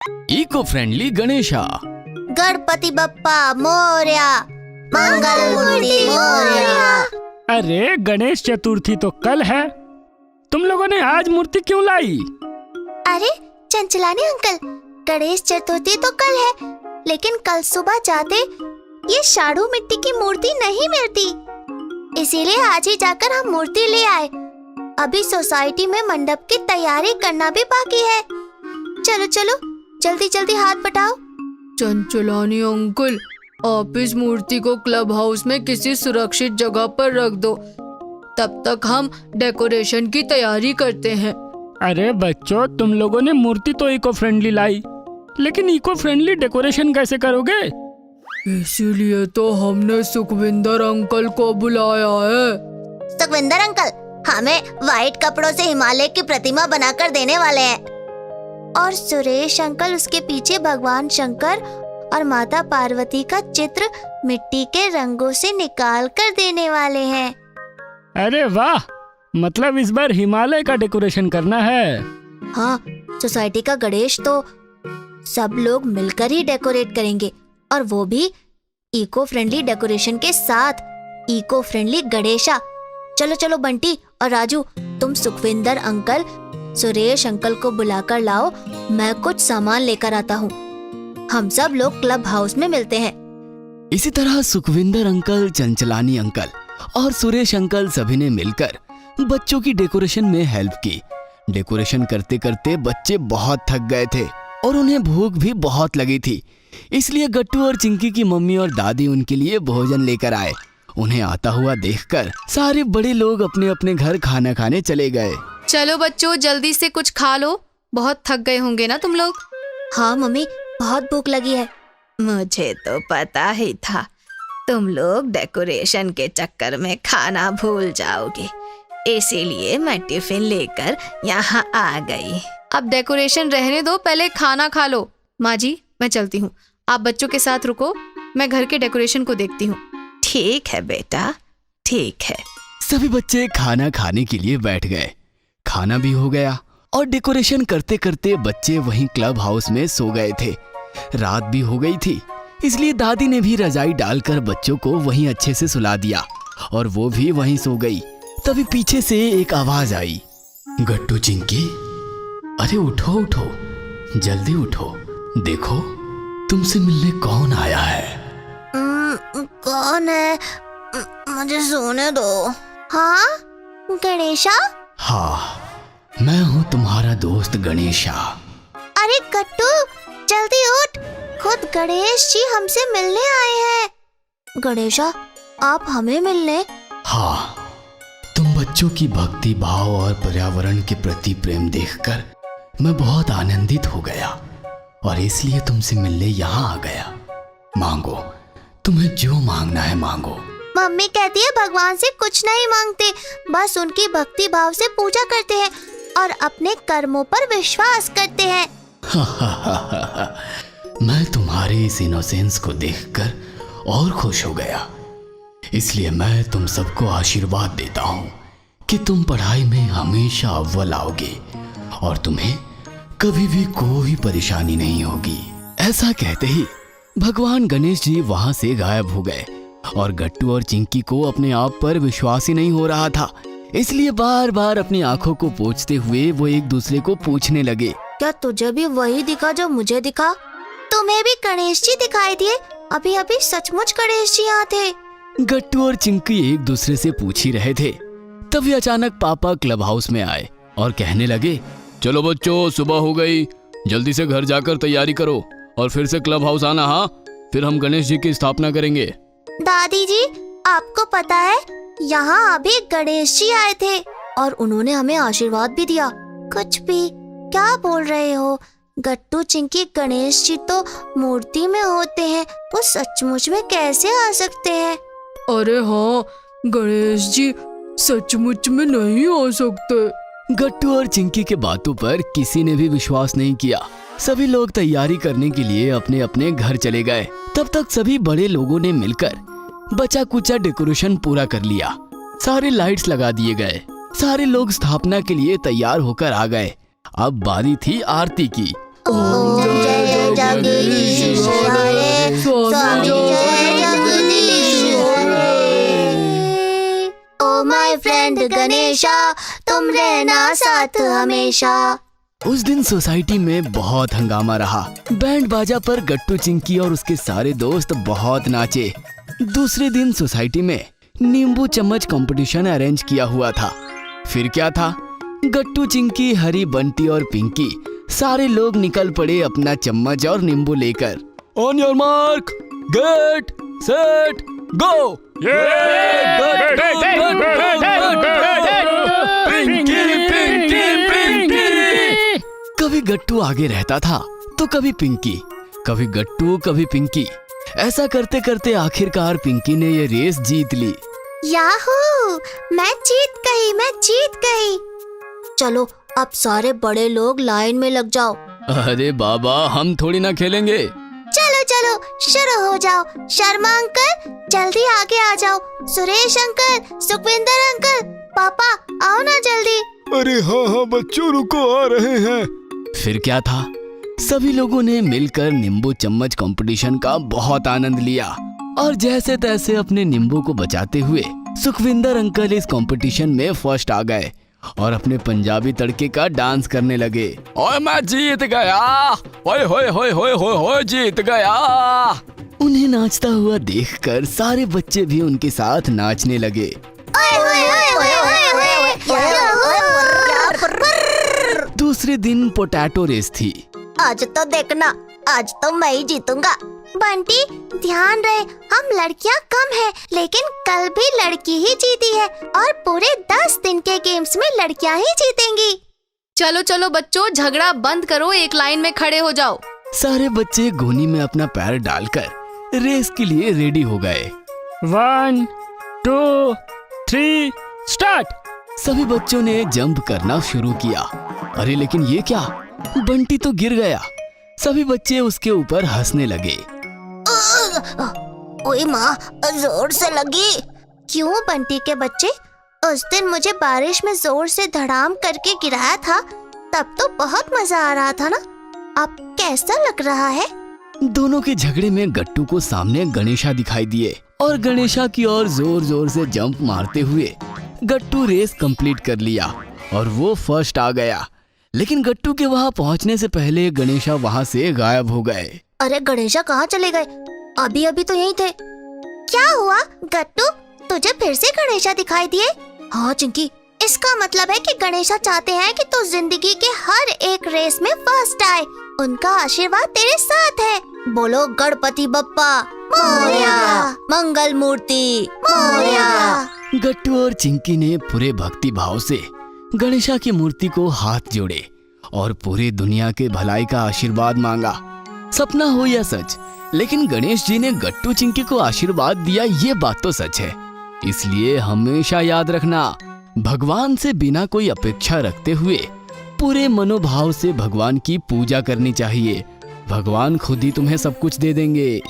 Eco friendly Ganesha. Ganpati Bappa Morya, Mangal Murti Morya. अरे गणेश चतुर्थी तो कल है, तुम लोगों ने आज मूर्ति क्यों लाई? अरे चंचलानी अंकल, गणेश चतुर्थी तो कल है, लेकिन कल सुबह जाते ये शाडू मिट्टी की मूर्ति नहीं मिलती, इसीलिए आज ही जाकर हम मूर्ति ले आए। अभी सोसाइटी में मंडप की तैयारी करना भी बाकी है। चलो चलो जल्दी जल्दी हाथ बटाओ। चंचलानी अंकल, आप इस मूर्ति को क्लब हाउस में किसी सुरक्षित जगह पर रख दो, तब तक हम डेकोरेशन की तैयारी करते हैं। अरे बच्चों, तुम लोगों ने मूर्ति तो इको फ्रेंडली लाई, लेकिन इको फ्रेंडली डेकोरेशन कैसे करोगे? इसीलिए तो हमने सुखविंदर अंकल को बुलाया है। सुखविंदर अंकल हमें व्हाइट कपड़ों से हिमालय की प्रतिमा बनाकर देने वाले हैं, और सुरेश अंकल उसके पीछे भगवान शंकर और माता पार्वती का चित्र मिट्टी के रंगों से निकाल कर देने वाले हैं। अरे वाह, मतलब इस बार हिमालय का डेकोरेशन करना है। हाँ, सोसाइटी का गणेश तो सब लोग मिलकर ही डेकोरेट करेंगे, और वो भी इको फ्रेंडली डेकोरेशन के साथ। Eco friendly Ganesha. चलो चलो बंटी और राजू, तुम सुखविंदर अंकल सुरेश अंकल को बुलाकर लाओ, मैं कुछ सामान लेकर आता हूँ। हम सब लोग क्लब हाउस में मिलते हैं। इसी तरह सुखविंदर अंकल, चंचलानी अंकल और सुरेश अंकल सभी ने मिलकर बच्चों की डेकोरेशन में हेल्प की। डेकोरेशन करते करते बच्चे बहुत थक गए थे और उन्हें भूख भी बहुत लगी थी, इसलिए गट्टू और चिंकी की मम्मी और दादी उनके लिए भोजन लेकर आए। उन्हें आता हुआ देखकर सारे बड़े लोग अपने अपने घर खाना खाने चले गए। चलो बच्चों, जल्दी से कुछ खा लो, बहुत थक गए होंगे ना तुम लोग। हाँ मम्मी, बहुत भूख लगी है। मुझे तो पता ही था तुम लोग डेकोरेशन के चक्कर में खाना भूल जाओगे, इसीलिए मैं टिफिन लेकर यहाँ आ गई। अब डेकोरेशन रहने दो, पहले खाना खा लो। माँ जी, मैं चलती हूँ, आप बच्चों के साथ रुको, मैं घर के डेकोरेशन को देखती हूँ। ठीक है बेटा, ठीक है। सभी बच्चे खाना खाने के लिए बैठ गए। खाना भी हो गया और डेकोरेशन करते करते बच्चे वहीं क्लब हाउस में सो गए थे। रात भी हो गई थी, इसलिए दादी ने भी रजाई डालकर बच्चों को वहीं अच्छे से सुला दिया और वो भी वहीं सो गई। तभी पीछे से एक आवाज आई, गट्टू चिंकी, अरे उठो उठो, जल्दी उठो, देखो तुमसे मिलने कौन आया है। कौन है? मुझे सोने दो। हाँ गणेशा? हाँ, मैं हूँ तुम्हारा दोस्त गणेशा। अरे गट्टू जल्दी उठ, खुद गणेश जी हमसे मिलने आए हैं। गणेशा, आप हमें मिलने? हाँ, तुम बच्चों की भक्ति भाव और पर्यावरण के प्रति प्रेम देखकर मैं बहुत आनंदित हो गया और इसलिए तुमसे मिलने यहाँ आ गया। मांगो, तुम्हें जो मांगना है मांगो। मम्मी कहती है भगवान से कुछ नहीं मांगते, बस उनकी भक्ति भाव से पूजा करते हैं और अपने कर्मों पर विश्वास करते हैं। मैं तुम्हारे इस इनोसेंस को देखकर और खुश हो गया, इसलिए मैं तुम सबको आशीर्वाद देता हूँ कि तुम पढ़ाई में हमेशा अव्वल आओगे और तुम्हें कभी भी कोई परेशानी नहीं होगी। ऐसा कहते ही भगवान गणेश जी वहां से गायब हो गए और गट्टू और चिंकी को अपने आप पर विश्वास ही नहीं हो रहा था, इसलिए बार बार अपनी आंखों को पोंछते हुए वो एक दूसरे को पूछने लगे, क्या तुझे भी वही दिखा जो मुझे दिखा? तुम्हें भी गणेश जी दिखाई दिए? अभी अभी सचमुच गणेश जी यहाँ थे। गट्टू और चिंकी एक दूसरे से पूछ ही रहे थे, तभी अचानक पापा क्लब हाउस में आए और कहने लगे, चलो बच्चों, सुबह हो गई, जल्दी से घर जाकर तैयारी करो और फिर से क्लब हाउस आना। हाँ, फिर हम गणेश जी की स्थापना करेंगे। दादी जी, आपको पता है यहाँ अभी गणेश जी आए थे और उन्होंने हमें आशीर्वाद भी दिया। कुछ भी क्या बोल रहे हो? गट्टू चिंकी, गणेश जी तो मूर्ति में होते हैं, वो सचमुच में कैसे आ सकते हैं? अरे हाँ, गणेश जी सचमुच में नहीं आ सकते। गट्टू और चिंकी के बातों पर किसी ने भी विश्वास नहीं किया। सभी लोग तैयारी करने के लिए अपने अपने घर चले गए। तब तक सभी बड़े लोगों ने मिलकर बचा कुचा डेकोरेशन पूरा कर लिया। सारे लाइट्स लगा दिए गए। सारे लोग स्थापना के लिए तैयार होकर आ गए। अब बारी थी आरती की। ओम जय गणेशा, तुम रहना साथ हमेशा। उस दिन सोसाइटी में बहुत हंगामा रहा। बैंड बाजा पर गट्टू चिंकी और उसके सारे दोस्त बहुत नाचे। दूसरे दिन सोसाइटी में नींबू चम्मच कंपटीशन अरेंज किया हुआ था। फिर क्या था, गट्टू चिंकी, हरी, बंटी और पिंकी सारे लोग निकल पड़े अपना चम्मच और नींबू लेकर। On your mark, get set go. कभी गट्टू आगे रहता था तो कभी पिंकी, कभी गट्टू कभी पिंकी। ऐसा करते करते आखिरकार पिंकी ने ये रेस जीत ली। याहू, मैं जीत गई। चलो अब सारे बड़े लोग लाइन में लग जाओ। अरे बाबा, हम थोड़ी ना खेलेंगे। चलो शुरू हो जाओ। शर्मा अंकल जल्दी आगे आ जाओ। सुरेश अंकल, सुखविंदर अंकल, पापा आओ ना जल्दी। अरे हाँ बच्चों, रुको, आ रहे हैं। फिर क्या था, सभी लोगों ने मिलकर नींबू चम्मच कंपटीशन का बहुत आनंद लिया और जैसे तैसे अपने नींबू को बचाते हुए सुखविंदर अंकल इस कंपटीशन में फर्स्ट आ गए और अपने पंजाबी तड़के का डांस करने लगे। ओए मैं जीत गया, ओए होए होए होए होए होए जीत गया। उन्हें नाचता हुआ देखकर सारे बच्चे भी उनके साथ नाचने लगे। दूसरे दिन पोटैटो रेस थी। आज तो देखना, आज तो मैं ही जीतूंगा। बंटी ध्यान रहे, हम लड़कियां कम हैं, लेकिन कल भी लड़की ही जीती है और पूरे 10 दिन के गेम्स में लड़कियां ही जीतेंगी। चलो बच्चों, झगड़ा बंद करो, एक लाइन में खड़े हो जाओ। सारे बच्चे गोनी में अपना पैर डालकर रेस के लिए रेडी हो गए। 1 2 3 स्टार्ट। सभी बच्चों ने जंप करना शुरू किया। अरे लेकिन ये क्या, बंटी तो गिर गया। सभी बच्चे उसके ऊपर हंसने लगे। ओए माँ, जोर से लगी। क्यों बंटी के बच्चे, उस दिन मुझे बारिश में जोर से धड़ाम करके गिराया था, तब तो बहुत मजा आ रहा था ना। अब कैसा लग रहा है? दोनों के झगड़े में गट्टू को सामने गणेशा दिखाई दिए और गणेशा की ओर जोर जोर से जंप मारते हुए गट्टू रेस कंप्लीट कर लिया और वो फर्स्ट आ गया। लेकिन गट्टू के वहाँ पहुँचने से पहले गणेशा वहाँ से गायब हो गए। अरे गणेशा कहाँ चले गए? अभी तो यहीं थे। क्या हुआ गट्टू, तुझे फिर से गणेशा दिखाई दिए? हाँ चिंकी, इसका मतलब है कि गणेशा चाहते हैं कि तू जिंदगी के हर एक रेस में फर्स्ट आए। उनका आशीर्वाद तेरे साथ है। बोलो गणपति बप्पा मोरया, मंगल मूर्ति मोरया। गट्टू और चिंकी ने पूरे भक्ति भाव से गणेशा की मूर्ति को हाथ जोड़े और पूरी दुनिया के भलाई का आशीर्वाद मांगा। सपना हो या सच, लेकिन गणेश जी ने गट्टू चिंकी को आशीर्वाद दिया, ये बात तो सच है। इसलिए हमेशा याद रखना, भगवान से बिना कोई अपेक्षा रखते हुए पूरे मनोभाव से भगवान की पूजा करनी चाहिए। भगवान खुद ही तुम्हें सब कुछ दे देंगे।